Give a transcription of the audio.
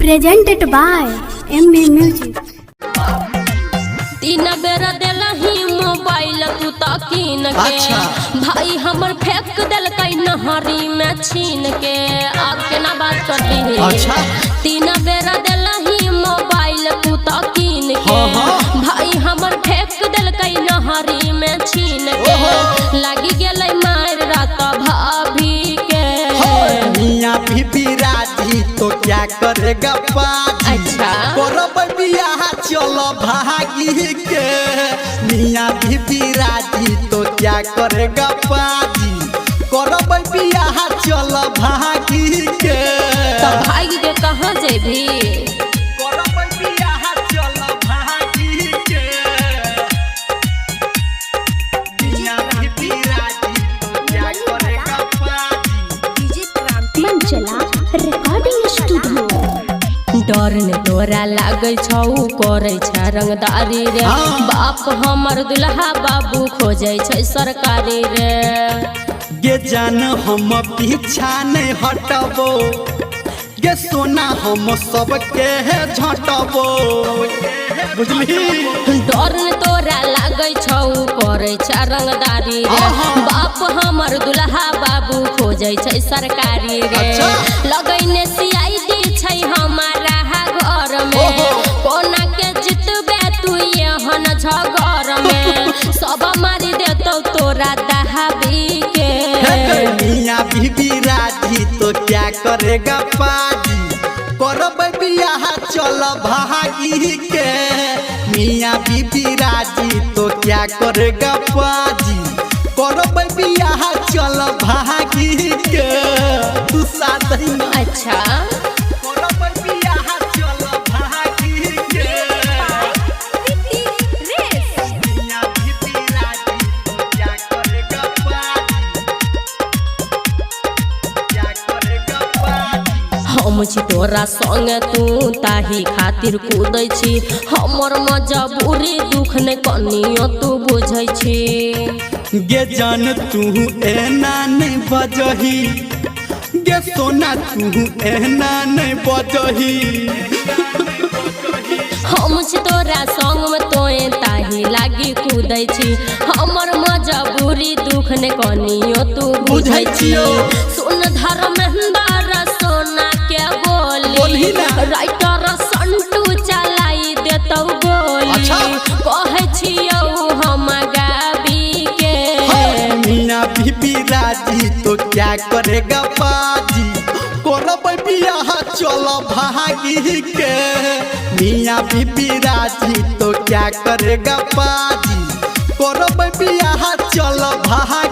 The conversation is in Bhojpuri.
presented by MB Music। तीन बेरा देलही मोबाइल तू तकीन के भाई हमर फेंक देलकै नहरी में छीन के। आप केना बात करती है? तीन बेरा देलही मोबाइल तू तकीन के भाई हमर फेंक देलकै नहरी में छीन के। लागी गेलै मार रात भाभी के। मियां बीबी राजी तो क्या करेगा पाजी? अच्छा करब बियाह चलो भागी के। मियां बीबी राजी तो क्या करेगा पाजी? करब बियाह चलो भागी के। तो भागी के कहाँ जेबी? करब बियाह चलो भागी के। मियां बीबी राजी तो क्या करेगा पाजी? मंचला रिकॉर्डिंग स्टूडियो। डर ने तोरा लागै छौ करै छ रंगदारी रे। बाप हमर दुल्हा बाबू खोजै छै सरकारी रे। गे जान हम पीछा नहीं हटबो, गे सोना हम सबके झटबो बुझली। डर ने तोरा लागै छौ करै छ रंगदारी रे। बाप हमर दुल्हा बाबू खोजै छै सरकारी रे। लगैने सीआईडी छै हमारा घर में। कोना के जितबे तू एहन झगड़ में सब मारी देतौ तोरा दहाबी के। मियां बीबी राजी तो क्या करेगा पाजी? करब बियाह चल भागी के। मियां बीबी राजी तो क्या करेगा पाजी? करब बियाह चल भागी के। तू साथी अच्छा हम छी तोरा संग तू ताही खातिर कूदै छी। हमर मजबूरी दुख ने कनियो तू बुझै छी। गे जान तू एना नहीं बजही, गे सोना तू एना नहीं बजही। हम छी तोरा संग में तोए ताही लागी कूदै छी। हमर मजबूरी दुख ने कनियो तू बुझै छी। सुन धर्मेंद्र सोना के बोली राइटर संटू चलाई देतौ गोली। कहै छियौ हम गाबी के। मियां बीबी राजी तो क्या करेगा पाजी? करब बियाह चल भागी के। मियां बीबी राजी तो क्या करेगा पाजी? करब बियाह चल भागी